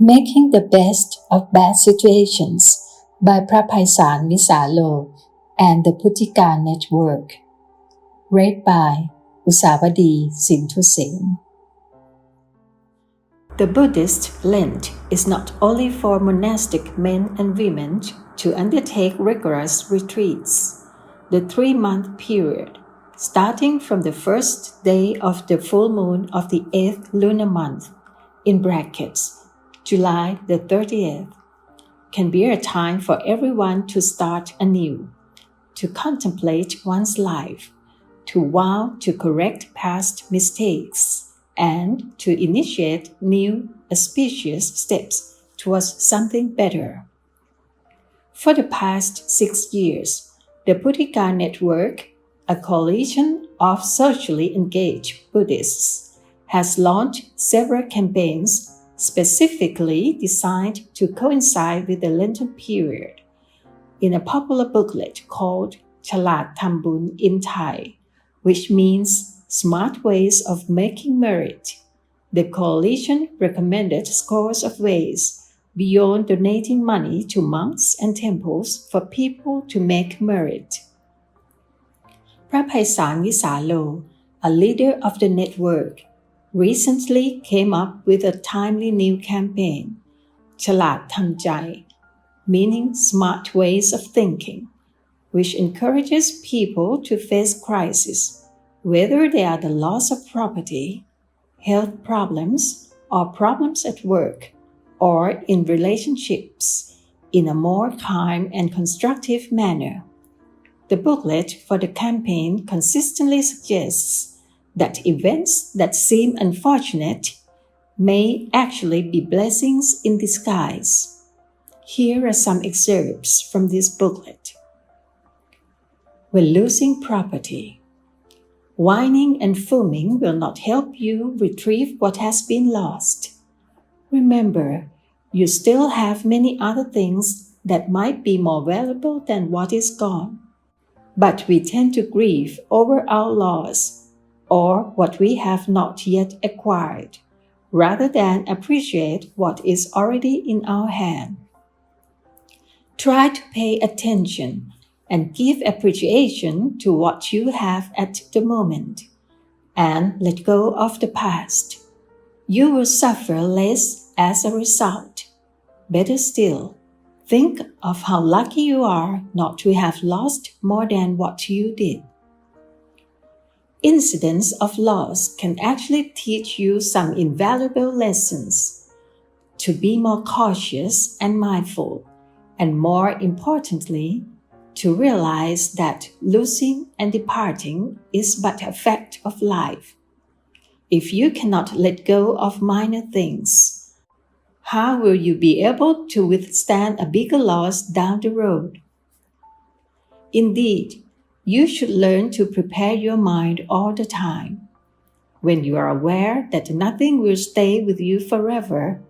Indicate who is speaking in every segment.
Speaker 1: Making the Best of Bad Situations by Phra Paisal Visalo and the Buddhist Network. Read by Usawadi Sintusen. The Buddhist Lent is not only for monastic men and women to undertake rigorous retreats. The 3-month period, starting from the first day of the full moon of the 8th lunar month, in brackets, July the 30th, can be a time for everyone to start anew, to contemplate one's life, to vow to correct past mistakes, and to initiate new, auspicious steps towards something better. For the past 6 years, the Buddhist Network, a coalition of socially engaged Buddhists, has launched several campaigns specifically designed to coincide with the Lenten period. In a popular booklet called Chaiyaphume in Thai, which means smart ways of making merit, the coalition recommended scores of ways beyond donating money to monks and temples for people to make merit. Phra Paisal Visalo, a leader of the network, recently came up with a timely new campaign, Chalat Thamjai, meaning smart ways of thinking, which encourages people to face crises, whether they are the loss of property, health problems, or problems at work, or in relationships, in a more calm and constructive manner. The booklet for the campaign consistently suggests that events that seem unfortunate may actually be blessings in disguise. Here are some excerpts from this booklet. When losing property, whining and foaming will not help you retrieve what has been lost. Remember, you still have many other things that might be more valuable than what is gone. But we tend to grieve over our loss or what we have not yet acquired, rather than appreciate what is already in our hand. Try to pay attention and give appreciation to what you have at the moment, and let go of the past. You will suffer less as a result. Better still, think of how lucky you are not to have lost more than what you did. Incidents of loss can actually teach you some invaluable lessons. To be more cautious and mindful, and more importantly, to realize that losing and departing is but a fact of life. If you cannot let go of minor things, how will you be able to withstand a bigger loss down the road? Indeed, you should learn to prepare your mind all the time. When you are aware that nothing will stay with you forever,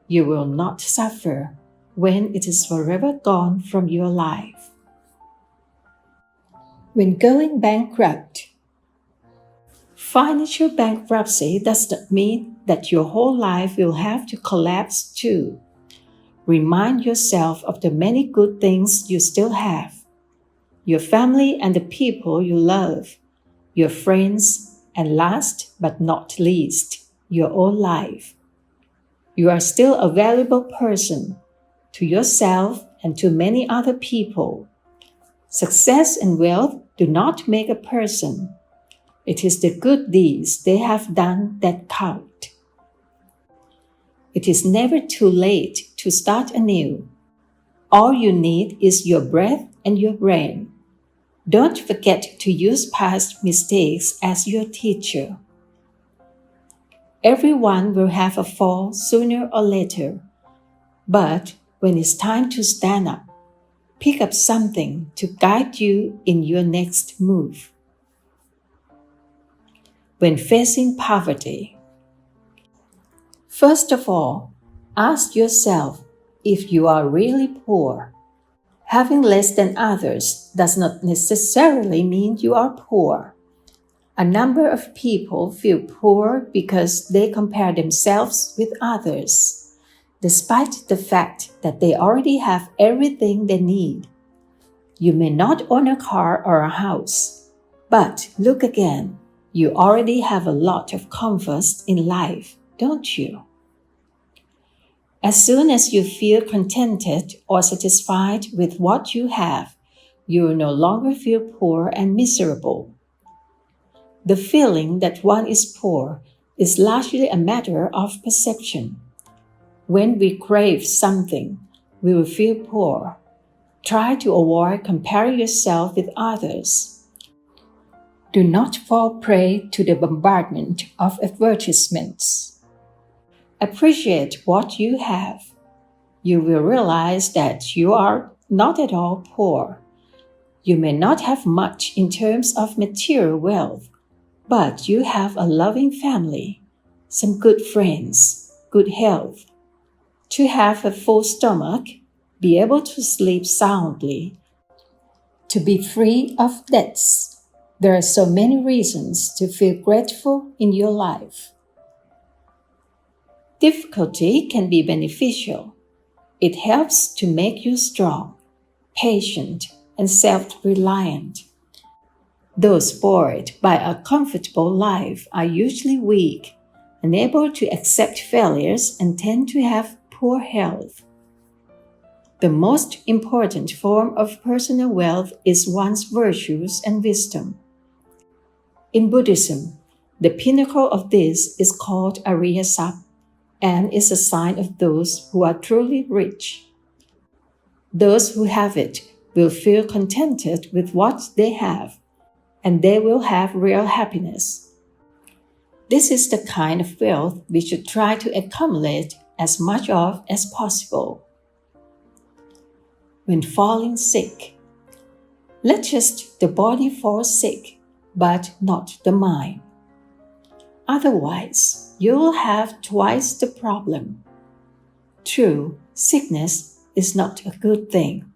Speaker 1: you will not suffer when it is forever gone from your life. When going bankrupt, financial bankruptcy does not mean that your whole life will have to collapse too. Remind yourself of the many good things you still have. Your family and the people you love, your friends, and last but not least, your own life. You are still a valuable person to yourself and to many other people. Success and wealth do not make a person. It is the good deeds they have done that count. It is never too late to start anew. All you need is your breath and your brain. Don't forget to use past mistakes as your teacher. Everyone will have a fall sooner or later, but when it's time to stand up, pick up something to guide you in your next move. When facing poverty, first of all, ask yourself if you are really poor. Having less than others does not necessarily mean you are poor. A number of people feel poor because they compare themselves with others. despite the fact that they already have everything they need. You may not own a car or a house, but look again, you already have a lot of comforts in life, don't you? As soon as you feel contented or satisfied with what you have, you will no longer feel poor and miserable. The feeling that one is poor is largely a matter of perception. When we crave something, we will feel poor. Try to avoid comparing yourself with others. Do not fall prey to the bombardment of advertisements. Appreciate what you have. You will realize that you are not at all poor. You may not have much in terms of material wealth, but you have a loving family, some good friends, good health. To have a full stomach, be able to sleep soundly, to be free of debts. There are so many reasons to feel grateful in your life. Difficulty can be beneficial. It helps to make you strong, patient, and self-reliant. Those spoiled by a comfortable life are usually weak, unable to accept failures, and tend to have poor health. The most important form of personal wealth is one's virtues and wisdom. In Buddhism, the pinnacle of this is called Ariya Sap, and is a sign of those who are truly rich. Those who have it will feel contented with what they have, and they will have real happiness. This is the kind of wealth we should try to accumulate as much of as possible. When falling sick, let just the body fall sick, but not the mind. Otherwise, you'll have twice the problem. True, sickness is not a good thing,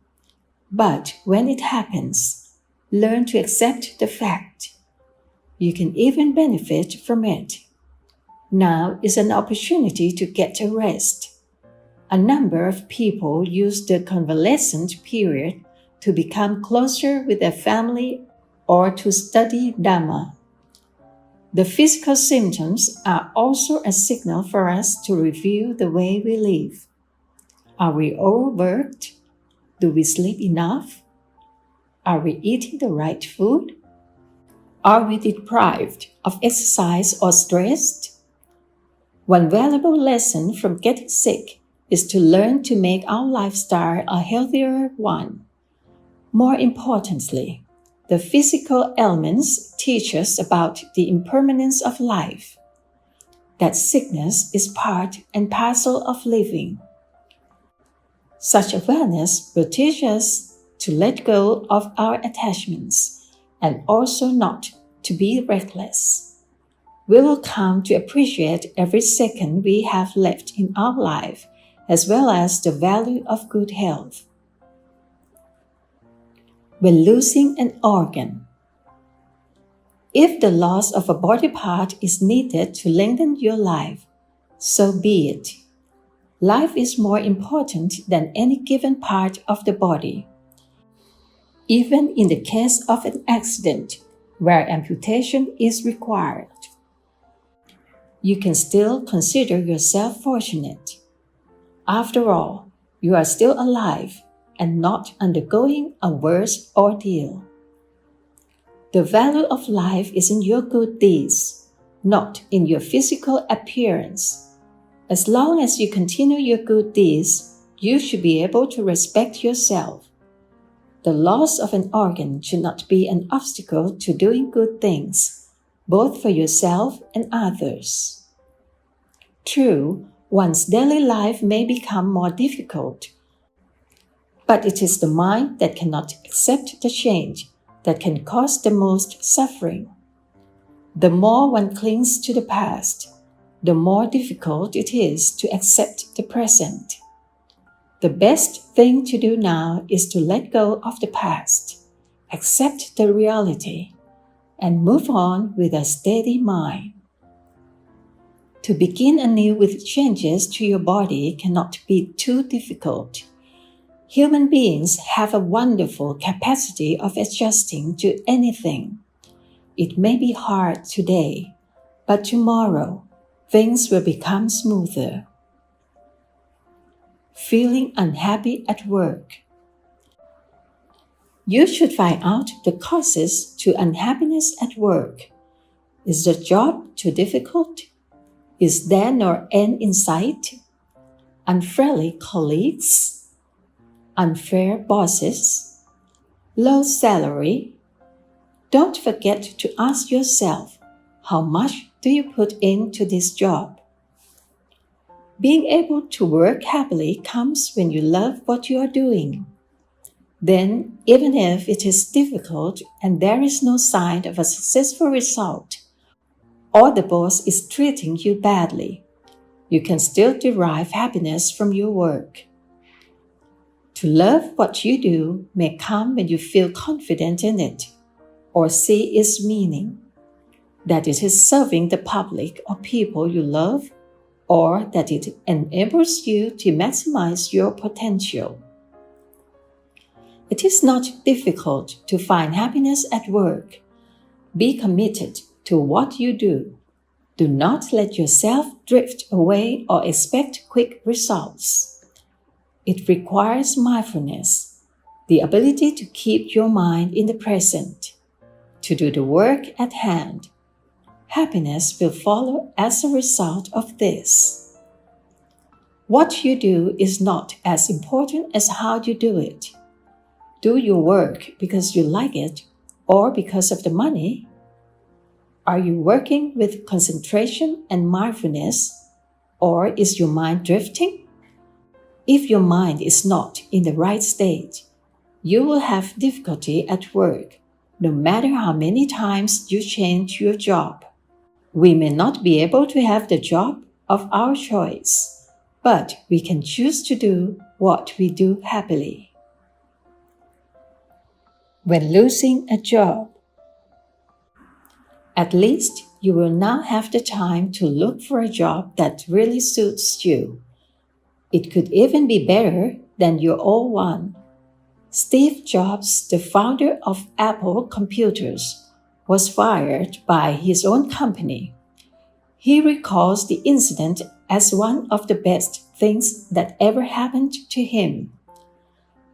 Speaker 1: but when it happens, learn to accept the fact. You can even benefit from it. Now is an opportunity to get a rest. A number of people use the convalescent period to become closer with their family or to study Dharma. The physical symptoms are also a signal for us to review the way we live. Are we overworked? Do we sleep enough? Are we eating the right food? Are we deprived of exercise or stressed? One valuable lesson from getting sick is to learn to make our lifestyle a healthier one. More importantly, the physical elements teach us about the impermanence of life, that sickness is part and parcel of living. Such awareness will teach us to let go of our attachments and also not to be reckless. We will come to appreciate every second we have left in our life, as well as the value of good health. When losing an organ, if the loss of a body part is needed to lengthen your life, so be it. Life is more important than any given part of the body. Even in the case of an accident where amputation is required, you can still consider yourself fortunate. After all, you are still alive and not undergoing a worse ordeal. The value of life is in your good deeds, not in your physical appearance. As long as you continue your good deeds, you should be able to respect yourself. The loss of an organ should not be an obstacle to doing good things, both for yourself and others. True, one's daily life may become more difficult, but it is the mind that cannot accept the change that can cause the most suffering. The more one clings to the past, the more difficult it is to accept the present. The best thing to do now is to let go of the past, accept the reality, and move on with a steady mind. To begin anew with changes to your body cannot be too difficult. Human beings have a wonderful capacity of adjusting to anything. It may be hard today, but tomorrow things will become smoother. Feeling unhappy at work. You should find out the causes to unhappiness at work. Is the job too difficult? Is there no end in sight? Unfriendly colleagues? Unfair bosses? Low salary? Don't forget to ask yourself, how much do you put into this job? Being able to work happily comes when you love what you are doing. Then, even if it is difficult and there is no sign of a successful result, or the boss is treating you badly, you can still derive happiness from your work. To love what you do may come when you feel confident in it, or see its meaning, that it is serving the public or people you love, or that it enables you to maximize your potential. It is not difficult to find happiness at work. Be committed to what you do. Do not let yourself drift away or expect quick results. It requires mindfulness, the ability to keep your mind in the present, to do the work at hand. Happiness will follow as a result of this. What you do is not as important as how you do it. Do your work because you like it or because of the money? Are you working with concentration and mindfulness, or is your mind drifting? If your mind is not in the right state, you will have difficulty at work, no matter how many times you change your job. We may not be able to have the job of our choice, but we can choose to do what we do happily. When losing a job, at least you will now have the time to look for a job that really suits you. It could even be better than your old one. Steve Jobs, the founder of Apple Computers, was fired by his own company. He recalls the incident as one of the best things that ever happened to him.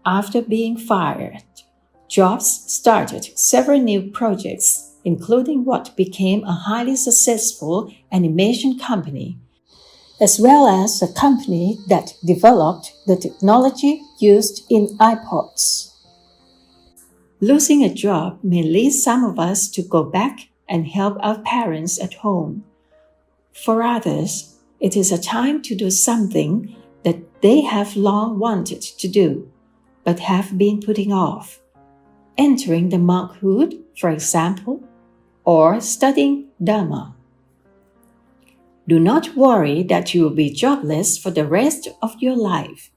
Speaker 1: After being fired, Jobs started several new projects, including what became a highly successful animation company, as well as a company that developed the technology used in iPods. Losing a job may lead some of us to go back and help our parents at home. For others, it is a time to do something that they have long wanted to do, but have been putting off. Entering the monkhood, for example, or studying Dharma. Do not worry that you will be jobless for the rest of your life.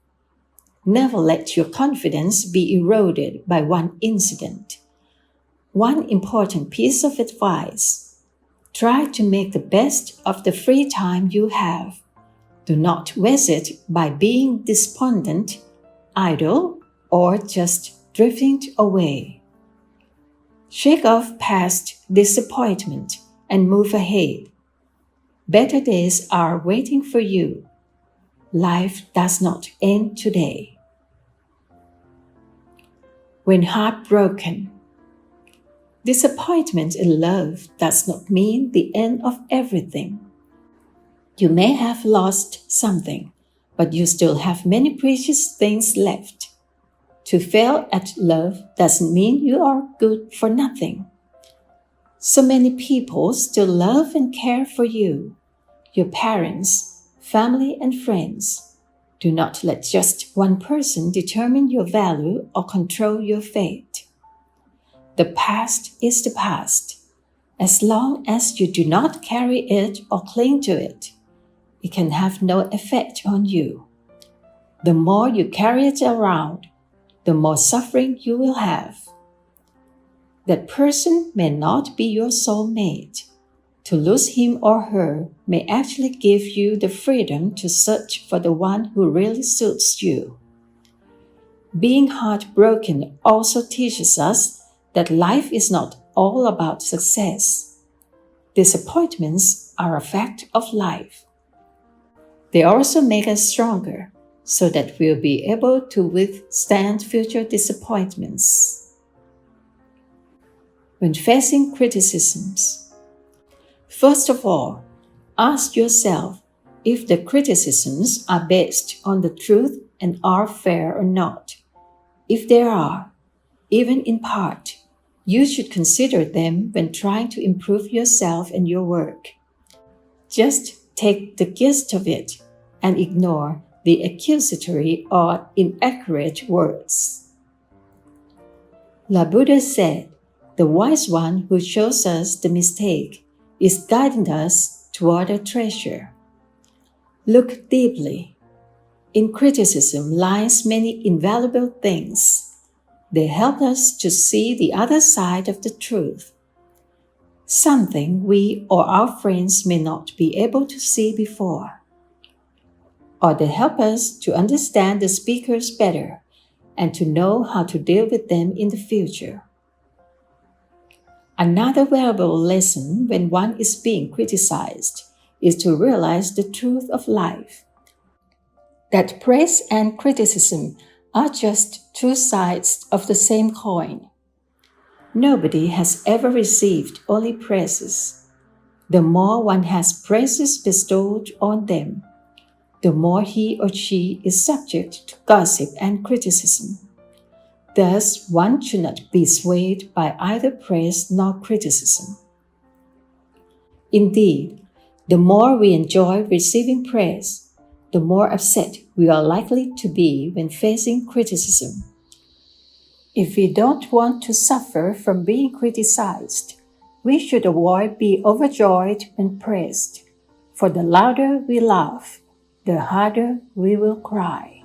Speaker 1: Never let your confidence be eroded by one incident. One important piece of advice: try to make the best of the free time you have. Do not waste it by being despondent, idle, or just drifting away. Shake off past disappointment and move ahead. Better days are waiting for you. Life does not end today. When heartbroken, disappointment in love does not mean the end of everything. You may have lost something, but you still have many precious things left. To fail at love doesn't mean you are good for nothing. So many people still love and care for you, your parents, family, and friends. Do not let just one person determine your value or control your fate. The past is the past. As long as you do not carry it or cling to it, it can have no effect on you. The more you carry it around, the more suffering you will have. That person may not be your soulmate, To lose him or her may actually give you the freedom to search for the one who really suits you. Being heartbroken also teaches us that life is not all about success. Disappointments are a fact of life. They also make us stronger so that we'll be able to withstand future disappointments. When facing criticisms, first of all, ask yourself if the criticisms are based on the truth and are fair or not. If they are, even in part, you should consider them when trying to improve yourself and your work. Just take the gist of it and ignore the accusatory or inaccurate words. The Buddha said, "The wise one who shows us the mistake is guiding us toward a treasure." Look deeply. In criticism lies many invaluable things. They help us to see the other side of the truth, something we or our friends may not be able to see before. Or they help us to understand the speakers better and to know how to deal with them in the future. Another valuable lesson when one is being criticized is to realize the truth of life. That praise and criticism are just two sides of the same coin. Nobody has ever received only praises. The more one has praises bestowed on them, the more he or she is subject to gossip and criticism. Thus, one should not be swayed by either praise nor criticism. Indeed, the more we enjoy receiving praise, the more upset we are likely to be when facing criticism. If we don't want to suffer from being criticized, we should avoid being overjoyed when praised, for the louder we laugh, the harder we will cry.